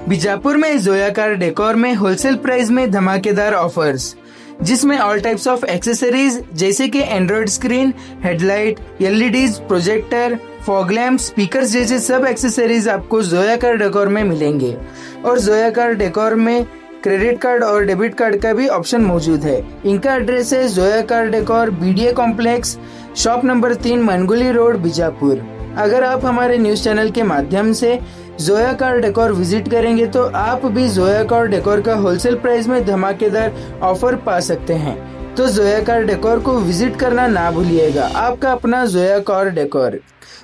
बीजापुर में Zoya car decor में wholesale price में धमाकेदार ऑफर्स, जिसमें ऑल टाइप्स ऑफ एक्सेसरीज जैसे कि Android screen, headlight, LEDs, projector, fog lamp, speakers जैसे सब एक्सेसरीज आपको जोया कार डेकोर में मिलेंगे। और जोया कार डेकोर में क्रेडिट कार्ड और डेबिट कार्ड का भी ऑप्शन मौजूद है। इनका एड्रेस है Zoya car decor, BDA complex, shop number 3, मनगुली road, Bijapur. अगर आप हमारे न्यूज चैनल के माध्यम से जोया कार डेकोर विजिट करेंगे तो आप भी जोया कार डेकोर का होलसेल प्राइस में धमाकेदार ऑफर पा सकते हैं। तो जोया कार डेकोर को विजिट करना ना भूलिएगा, आपका अपना जोया कार डेकोर।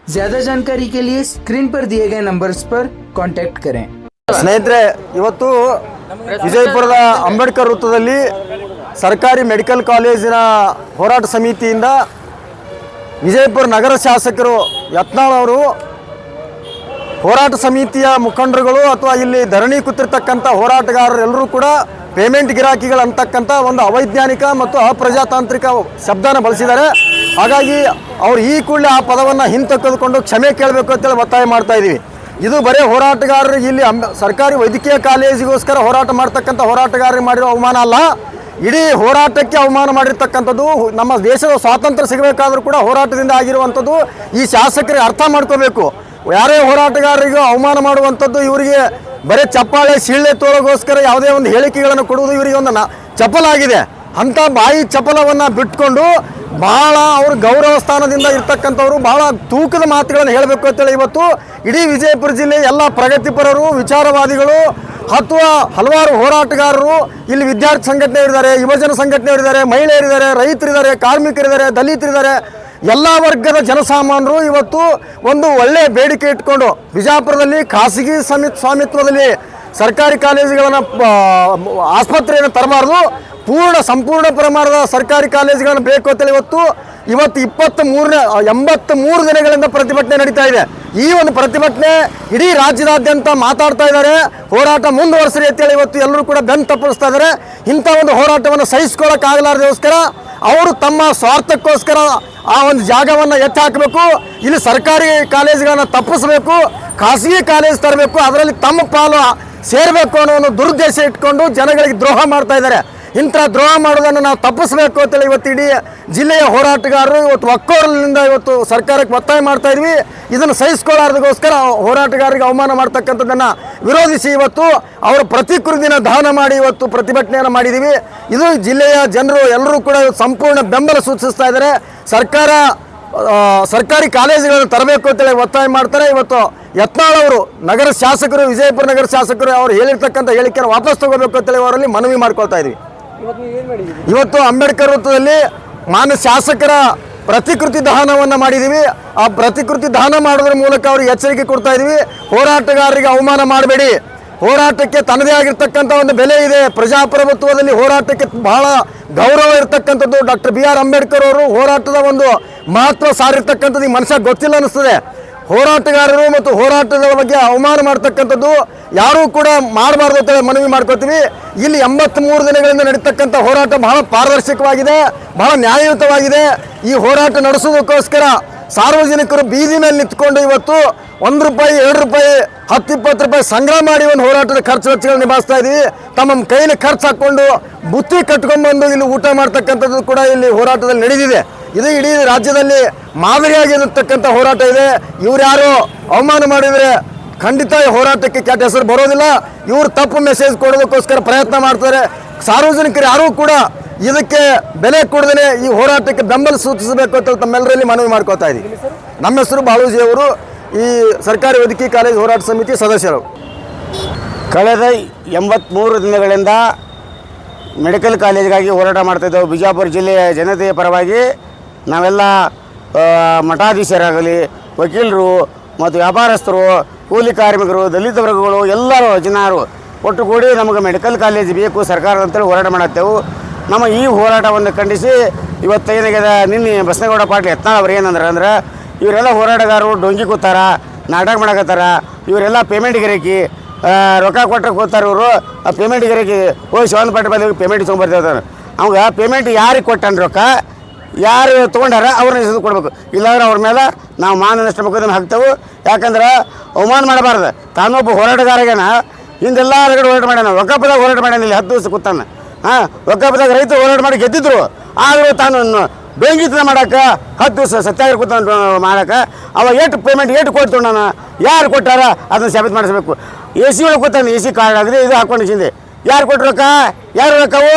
ज्यादा जानकारी के लिए स्क्रीन पर दिए गए नंबर्स पर कांटेक्ट करें। ಸ್ನೇಹಿತರೆ, ಇವತ್ತು ವಿಜಯಪುರದ ಅಂಬೇಡ್ಕರ್ ವೃತ್ತದಲ್ಲಿ ಸರ್ಕಾರಿ ಮೆಡಿಕಲ್ ಕಾಲೇಜಿನ ಹೋರಾಟ ಸಮಿತಿಯಿಂದ ವಿಜಯಪುರ ನಗರ ಶಾಸಕರು ಯತ್ನಾಳ್ ಅವರು ಹೋರಾಟ ಸಮಿತಿಯ ಮುಖಂಡರುಗಳು ಅಥವಾ ಇಲ್ಲಿ ಧರಣಿ ಕೂತಿರ್ತಕ್ಕಂಥ ಹೋರಾಟಗಾರರು ಎಲ್ಲರೂ ಕೂಡ ಪೇಮೆಂಟ್ ಗಿರಾಕಿಗಳು ಅಂತಕ್ಕಂಥ ಒಂದು ಅವೈಜ್ಞಾನಿಕ ಮತ್ತು ಅಪ್ರಜಾತಾಂತ್ರಿಕ ಶಬ್ದನ ಬಳಸಿದ್ದಾರೆ। ಹಾಗಾಗಿ ಅವರು ಈ ಕೂಡಲೇ ಆ ಪದವನ್ನು ಹಿಂತೆಗೆದುಕೊಂಡು ಕ್ಷಮೆ ಕೇಳಬೇಕು ಅಂತೇಳಿ ಒತ್ತಾಯ ಮಾಡ್ತಾ ಇದ್ದೀವಿ। ಇದು ಬರೀ ಹೋರಾಟಗಾರರಿಗೆ ಇಲ್ಲಿ ಸರ್ಕಾರಿ ವೈದ್ಯಕೀಯ ಕಾಲೇಜಿಗೋಸ್ಕರ ಹೋರಾಟ ಮಾಡ್ತಕ್ಕಂಥ ಹೋರಾಟಗಾರರಿಗೆ ಮಾಡಿರೋ ಅವಮಾನ ಅಲ್ಲ, ಇಡೀ ಹೋರಾಟಕ್ಕೆ ಅವಮಾನ ಮಾಡಿರ್ತಕ್ಕಂಥದ್ದು। ನಮ್ಮ ದೇಶದ ಸ್ವಾತಂತ್ರ್ಯ ಸಿಗಬೇಕಾದ್ರೂ ಕೂಡ ಹೋರಾಟದಿಂದ ಆಗಿರುವಂಥದ್ದು ಈ ಶಾಸಕರಿಗೆ ಅರ್ಥ ಮಾಡ್ಕೋಬೇಕು। ಯಾರೇ ಹೋರಾಟಗಾರರಿಗೂ ಅವಮಾನ ಮಾಡುವಂಥದ್ದು ಇವರಿಗೆ ಬರೀ ಚಪ್ಪಾಳೆ ಸೀಳೆ ತೋಳಗೋಸ್ಕರ ಯಾವುದೇ ಒಂದು ಹೇಳಿಕೆಗಳನ್ನು ಕೊಡುವುದು ಇವರಿಗೆ ಒಂದು ಚಪಲಾಗಿದೆ। ಅಂಥ ಬಾಯಿ ಚಪಲವನ್ನು ಬಿಟ್ಕೊಂಡು ಭಾಳ ಅವರು ಗೌರವ ಸ್ಥಾನದಿಂದ ಇರ್ತಕ್ಕಂಥವ್ರು ಭಾಳ ತೂಕದ ಮಾತುಗಳನ್ನು ಹೇಳಬೇಕು ಅಂತೇಳಿ ಇವತ್ತು ಇಡೀ ವಿಜಯಪುರ ಜಿಲ್ಲೆ ಎಲ್ಲ ಪ್ರಗತಿಪರರು, ವಿಚಾರವಾದಿಗಳು ಅಥವಾ ಹಲವಾರು ಹೋರಾಟಗಾರರು, ಇಲ್ಲಿ ವಿದ್ಯಾರ್ಥಿ ಸಂಘಟನೆಯವರಿದ್ದಾರೆ, ಯುವಜನ ಸಂಘಟನೆಯವರಿದ್ದಾರೆ, ಮಹಿಳೆಯರಿದ್ದಾರೆ, ರೈತರಿದ್ದಾರೆ, ಕಾರ್ಮಿಕರಿದ್ದಾರೆ, ದಲಿತರಿದ್ದಾರೆ, ಎಲ್ಲ ವರ್ಗದ ಜನಸಾಮಾನ್ಯರು ಇವತ್ತು ಒಂದು ಒಳ್ಳೆ ಬೇಡಿಕೆ ಇಟ್ಕೊಂಡು ಬಿಜಾಪುರದಲ್ಲಿ ಖಾಸಗಿ ಸ್ವಾಮಿತ್ವದಲ್ಲಿ ಸರ್ಕಾರಿ ಕಾಲೇಜುಗಳನ್ನು ಆಸ್ಪತ್ರೆಯನ್ನು ತರಬಾರ್ದು, ಸಂಪೂರ್ಣ ಪ್ರಮಾಣದ ಸರ್ಕಾರಿ ಕಾಲೇಜುಗಳನ್ನು ಬೇಕು ಅಂತೇಳಿ ಇವತ್ತು 83 ದಿನಗಳಿಂದ ಪ್ರತಿಭಟನೆ ನಡೀತಾ ಇದೆ। ಈ ಒಂದು ಪ್ರತಿಭಟನೆ ಇಡೀ ರಾಜ್ಯದಾದ್ಯಂತ ಮಾತಾಡ್ತಾ ಇದ್ದಾರೆ, ಹೋರಾಟ ಮುಂದುವರಿಸ್ರಿ ಅಂತೇಳಿ ಇವತ್ತು ಎಲ್ಲರೂ ಕೂಡ ಬೆನ್ನು ತಪ್ಪಿಸ್ತಾ ಇದ್ದಾರೆ। ಇಂಥ ಒಂದು ಹೋರಾಟವನ್ನು ಸಹಿಸ್ಕೊಳ್ಳೋಕ್ಕಾಗಲಾರ್ದೋಸ್ಕರ ಅವರು ತಮ್ಮ ಸ್ವಾರ್ಥಕ್ಕೋಸ್ಕರ ಆ ಒಂದು ಜಾಗವನ್ನು ಎತ್ತಿ ಹಾಕಬೇಕು, ಇಲ್ಲಿ ಸರ್ಕಾರಿ ಕಾಲೇಜುಗಳನ್ನು ತಪ್ಪಿಸಬೇಕು, ಖಾಸಗಿ ಕಾಲೇಜ್ ತರಬೇಕು, ಅದರಲ್ಲಿ ತಮ್ಮ ಪಾಲು ಸೇರಬೇಕು ಅನ್ನೋ ಒಂದು ದುರುದ್ದೇಶ ಇಟ್ಕೊಂಡು ಜನಗಳಿಗೆ ದ್ರೋಹ ಮಾಡ್ತಾ ಇದ್ದಾರೆ। ಇಂಥ ದ್ರೋಹ ಮಾಡೋದನ್ನು ನಾವು ತಪ್ಪಿಸಬೇಕು ಅಂತೇಳಿ ಇವತ್ತು ಇಡೀ ಜಿಲ್ಲೆಯ ಹೋರಾಟಗಾರರು ಇವತ್ತು ಒಕ್ಕೊರಲಿನಿಂದ ಇವತ್ತು ಸರ್ಕಾರಕ್ಕೆ ಒತ್ತಾಯ ಮಾಡ್ತಾ ಇದ್ವಿ। ಇದನ್ನು ಸಹಿಸ್ಕೊಳ್ಳಾರ್ದಗೋಸ್ಕರ ಹೋರಾಟಗಾರರಿಗೆ ಅವಮಾನ ಮಾಡ್ತಕ್ಕಂಥದ್ದನ್ನು ವಿರೋಧಿಸಿ ಇವತ್ತು ಅವರ ಪ್ರತಿಕೃತಿನ ದಹನ ಮಾಡಿ ಇವತ್ತು ಪ್ರತಿಭಟನೆಯನ್ನು ಮಾಡಿದ್ದೀವಿ। ಇದು ಜಿಲ್ಲೆಯ ಜನರು ಎಲ್ಲರೂ ಕೂಡ ಸಂಪೂರ್ಣ ಬೆಂಬಲ ಸೂಚಿಸ್ತಾ ಇದ್ದಾರೆ। ಸರ್ಕಾರಿ ಕಾಲೇಜುಗಳನ್ನು ತರಬೇಕು ಅಂತೇಳಿ ಒತ್ತಾಯ ಮಾಡ್ತಾರೆ। ಇವತ್ತು ಯತ್ನಾಳ್ ಅವರು ನಗರ ಶಾಸಕರು, ವಿಜಯಪುರ ನಗರ ಶಾಸಕರು ಅವರು ಹೇಳಿರ್ತಕ್ಕಂಥ ಹೇಳಿಕೆಯನ್ನು ವಾಪಸ್ ತಗೋಬೇಕು ಅಂತೇಳಿ ಅವರಲ್ಲಿ ಮನವಿ ಮಾಡ್ಕೊಳ್ತಾ ಇದ್ವಿ। ಇವತ್ತು ಅಂಬೇಡ್ಕರ್ ವೃತ್ತದಲ್ಲಿ ಮಾನ್ಯ ಶಾಸಕರ ಪ್ರತಿಕೃತಿ ದಹನವನ್ನು ಮಾಡಿದ್ದೀವಿ। ಆ ಪ್ರತಿಕೃತಿ ದಹನ ಮಾಡೋದ್ರ ಮೂಲಕ ಅವ್ರಿಗೆ ಎಚ್ಚರಿಕೆ ಕೊಡ್ತಾ ಇದ್ವಿ, ಹೋರಾಟಗಾರರಿಗೆ ಅವಮಾನ ಮಾಡಬೇಡಿ, ಹೋರಾಟಕ್ಕೆ ತನ್ನದೇ ಆಗಿರ್ತಕ್ಕಂಥ ಒಂದು ಬೆಲೆ ಇದೆ, ಪ್ರಜಾಪ್ರಭುತ್ವದಲ್ಲಿ ಹೋರಾಟಕ್ಕೆ ಬಹಳ ಗೌರವ ಇರತಕ್ಕಂಥದ್ದು। ಡಾಕ್ಟರ್ BR ಅಂಬೇಡ್ಕರ್ ಅವರು ಹೋರಾಟದ ಒಂದು ಮಹತ್ವ ಸಾರಿರ್ತಕ್ಕಂಥದ್ದು ಈ ಮನುಷ್ಯ ಗೊತ್ತಿಲ್ಲ ಅನ್ನಿಸ್ತದೆ। ಹೋರಾಟಗಾರರು ಮತ್ತು ಹೋರಾಟದ ಬಗ್ಗೆ ಅವಮಾನ ಮಾಡ್ತಕ್ಕಂಥದ್ದು ಯಾರೂ ಕೂಡ ಮಾಡಬಾರ್ದು ಅಂತ ಮನವಿ ಮಾಡ್ಕೋತೀವಿ. ಇಲ್ಲಿ 83 ದಿನಗಳಿಂದ ನಡೀತಕ್ಕಂಥ ಹೋರಾಟ ಬಹಳ ಪಾರದರ್ಶಕವಾಗಿದೆ, ಬಹಳ ನ್ಯಾಯಯುತವಾಗಿದೆ. ಈ ಹೋರಾಟ ನಡೆಸೋದಕ್ಕೋಸ್ಕರ ಸಾರ್ವಜನಿಕರು ಬೀದಿ ಮೇಲೆ ನಿಂತ್ಕೊಂಡು ಇವತ್ತು 1 ರೂಪಾಯಿ, 2 ರೂಪಾಯಿ, 10-20 ರೂಪಾಯಿ ಸಂಗ್ರಹ ಮಾಡಿ ಒಂದು ಹೋರಾಟದ ಖರ್ಚು ವೆಚ್ಚಗಳು ನಿಭಾಯಿಸ್ತಾ ಇದ್ದೀವಿ. ತಮ್ಮ ಕೈಲಿ ಖರ್ಚು ಹಾಕ್ಕೊಂಡು ಬುತ್ತಿ ಕಟ್ಕೊಂಡ್ಬಂದು ಇಲ್ಲಿ ಊಟ ಮಾಡ್ತಕ್ಕಂಥದ್ದು ಕೂಡ ಇಲ್ಲಿ ಹೋರಾಟದಲ್ಲಿ ನಡೆದಿದೆ. ಇದು ಇಡೀ ರಾಜ್ಯದಲ್ಲಿ ಮಾದರಿಯಾಗಿರತಕ್ಕಂಥ ಹೋರಾಟ ಇದೆ. ಇವ್ರು ಯಾರು ಅವಮಾನ ಮಾಡಿದರೆ ಖಂಡಿತ ಈ ಹೋರಾಟಕ್ಕೆ ಕೆಟ್ಟ ಹೆಸರು ಬರೋದಿಲ್ಲ. ಇವರು ತಪ್ಪು ಮೆಸೇಜ್ ಕೊಡೋದಕ್ಕೋಸ್ಕರ ಪ್ರಯತ್ನ ಮಾಡ್ತಾರೆ. ಸಾರ್ವಜನಿಕರು ಯಾರೂ ಕೂಡ ಇದಕ್ಕೆ ಬೆಲೆ ಕೊಡದೇ ಈ ಹೋರಾಟಕ್ಕೆ ಬೆಂಬಲ ಸೂಚಿಸಬೇಕು ಅಂತ ತಮ್ಮೆಲ್ಲರಲ್ಲಿ ಮನವಿ ಮಾಡ್ಕೋತಾ ಇದ್ದೀವಿ. ನಮ್ಮ ಹೆಸರು ಬಾಳೂಜಿ ಅವರು, ಈ ಸರ್ಕಾರಿ ವೈದ್ಯಕೀಯ ಕಾಲೇಜು ಹೋರಾಟ ಸಮಿತಿ ಸದಸ್ಯರು. ಕಳೆದ 83 ದಿನಗಳಿಂದ ಮೆಡಿಕಲ್ ಕಾಲೇಜಿಗಾಗಿ ಹೋರಾಟ ಮಾಡ್ತಾಯಿದ್ದೆವು. ಬಿಜಾಪುರ ಜಿಲ್ಲೆಯ ಜನತೆಯ ಪರವಾಗಿ ನಾವೆಲ್ಲ ಮಠಾಧೀಶರಾಗಲಿ, ವಕೀಲರು ಮತ್ತು ವ್ಯಾಪಾರಸ್ಥರು, ಕೂಲಿ ಕಾರ್ಮಿಕರು, ದಲಿತ ವರ್ಗಗಳು ಎಲ್ಲರೂ ಜನರು ಒಟ್ಟುಗೂಡಿ ನಮಗೆ ಮೆಡಿಕಲ್ ಕಾಲೇಜ್ ಬೇಕು ಸರ್ಕಾರ ಅಂತೇಳಿ ಹೋರಾಟ ಮಾಡತ್ತೇವೆ. ನಮ್ಮ ಈ ಹೋರಾಟವನ್ನು ಖಂಡಿಸಿ ಇವತ್ತೇನಾಗಿದೆ, ನಿನ್ನೆ ಬಸನಗೌಡ ಪಾಟೀಲ್ ಯತ್ನಾಳ್ ಅವ್ರು ಏನಂದ್ರೆ ಇವರೆಲ್ಲ ಹೋರಾಟಗಾರರು ಡೊಂಗಿ ಕೂತಾರ, ನಾಟಕ ಮಾಡಕತ್ತಾರ, ಇವರೆಲ್ಲ ಪೇಮೆಂಟ್ ಗಿರಾಕಿ, ರೊಕ್ಕ ಕೊಟ್ಟರೆ ಕೂತಾರೆ ಇವರು. ಆ ಪೇಮೆಂಟ್ ಗಿರಾಕಿ ಹೋಗಿ ಶಿವಾನಂದ ಪಾಟೀಲ್ ಬಲ್ಲಿ ಪೇಮೆಂಟ್ ತೊಗೊಂಬರ್ತಿರ್ತಾರೆ. ಅವಾಗ ಪೇಮೆಂಟ್ ಯಾರಿಗೆ ಕೊಟ್ಟಾನ, ರೊಕ್ಕ ಯಾರು ತೊಗೊಂಡಾರ ಅವ್ರನ್ನ ಹೆಸರು ಕೊಡಬೇಕು. ಇಲ್ಲಾಂದ್ರೆ ಅವ್ರ ಮೇಲೆ ನಾವು ಮಾನನಷ್ಟ ಮೊಕದ್ದಮೆ ಹಾಕ್ತೇವೆ. ಯಾಕಂದ್ರೆ ಅವಮಾನ ಮಾಡಬಾರ್ದು. ತಾನೊಬ್ಬ ಹೋರಾಟಗಾರಗೇನ ಹಿಂದೆಲ್ಲ ರಗಡೆ ಹೋರಾಟ ಮಾಡ್ಯಾನ, ಒಕ್ಕಪ್ಪದಾಗ ಹೋರಾಟ ಮಾಡ್ಯಾನ, ಇಲ್ಲಿ 10 ದಿವಸ ಕೂತಾನ. ಒಕ್ಕಪ್ಪದಾಗ ರೈತರು ಹೋರಾಟ ಮಾಡಿ ಗೆದ್ದಿದ್ರು. ಆದರೂ ತಾನು ಡೊಂಗಿತನ ಮಾಡೋಕೆ 10 ದಿವಸ ಸತ್ಯಾಗ್ರಹ ಕೂತ ಮಾಡೋಕೆ ಅವ ಎಷ್ಟು ಪೇಮೆಂಟ್ ಎಷ್ಟು ಕೊಟ್ಟು ನಾನು ಯಾರು ಕೊಟ್ಟಾರ ಅದನ್ನು ಸಾಬೀತು ಮಾಡಿಸ್ಬೇಕು. AC ಒಳಗೆ ಕೂತಾನೆ, AC ಕಾರ್ಡ್ ಆಗಿದೆ, ಇದು ಹಾಕ್ಕೊಂಡು ಹಿಂದೆ ಯಾರು ಕೊಟ್ಟರು ರೊಕ್ಕ, ಯಾರು ರೊಕ್ಕವು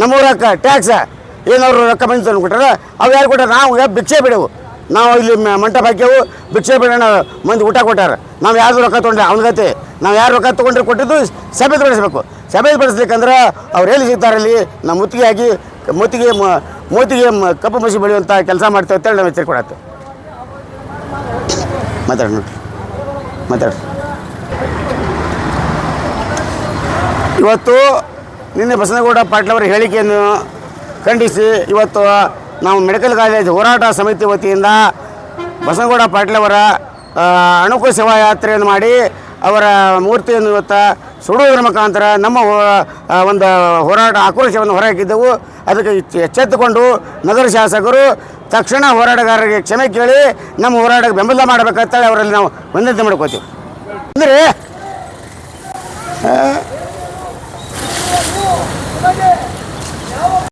ನಮ್ಮೂರು ರೊಕ್ಕ ಟ್ಯಾಕ್ಸ ಏನವರು ರೊಕ್ಕ ಬಂದು ತಂದು ಕೊಟ್ಟಾರ, ಅವು ಯಾರು ಕೊಟ್ಟಾರ. ನಾವು ಭಿಕ್ಷೆ ಬಿಡೆವು, ನಾವು ಇಲ್ಲಿ ಮಂಟಪ ಹಾಕ್ಯವು, ಭಿಕ್ಷೆ ಬಿಡೋಣ ಮಂದಿ ಊಟ ಕೊಟ್ಟಾರ. ನಾವು ಯಾರು ರೊಕ್ಕ ತೊಗೊಂಡ್ರೆ ಅವ್ನ ಗತಿ, ನಾವು ಯಾರು ರೊಕ್ಕ ತೊಗೊಂಡ್ರೆ ಕೊಟ್ಟಿದ್ದು ಸಾಬೀತುಪಡಿಸ್ಬೇಕು. ಸಾಬೀತುಪಡಿಸ್ಬೇಕಂದ್ರೆ ಅವ್ರು ಎಲ್ಲಿ ಸಿಗ್ತಾರಲ್ಲಿ ನಾವು ಮುತ್ತಿಗೆ ಹಾಕಿ ಮೂತಿಗೆ ಕಪ್ಪು ಮಸಿ ಬೆಳೆಯುವಂಥ ಕೆಲಸ ಮಾಡ್ತೇವೆ ಅಂತೇಳಿ ನಾವು ಎಚ್ಚರಿಕೆ ಕೊಡತ್ತೆ. ಮಾತಾಡಿ ನೋಡ್ರಿ, ಮಾತಾಡ್ರಿ. ಇವತ್ತು ನಿನ್ನೆ ಬಸನಗೌಡ ಪಾಟೀಲ್ ಅವರ ಹೇಳಿಕೆಯನ್ನು ಖಂಡಿಸಿ ಇವತ್ತು ನಾವು ಮೆಡಿಕಲ್ ಕಾಲೇಜ್ ಹೋರಾಟ ಸಮಿತಿ ವತಿಯಿಂದ ಬಸನಗೌಡ ಪಾಟೀಲ್ ಅವರ ಅಣುಕು ಸೇವಾ ಯಾತ್ರೆಯನ್ನು ಮಾಡಿ ಅವರ ಮೂರ್ತಿಯನ್ನು ಇವತ್ತು ಸುಡುವುದರ ಮುಖಾಂತರ ನಮ್ಮ ಒಂದು ಹೋರಾಟ ಆಕ್ರೋಶವನ್ನು ಹೊರಹಾಕಿದ್ದೆವು. ಅದಕ್ಕೆ ಎಚ್ಚೆತ್ತುಕೊಂಡು ನಗರ ಶಾಸಕರು ತಕ್ಷಣ ಹೋರಾಟಗಾರರಿಗೆ ಕ್ಷಮೆ ಕೇಳಿ ನಮ್ಮ ಹೋರಾಟಕ್ಕೆ ಬೆಂಬಲ ಮಾಡಬೇಕಂತೇಳಿ ಅವರಲ್ಲಿ ನಾವು ವಿನಂತಿ ಮಾಡ್ಕೋತೀವಿ. ಅಂದರೆ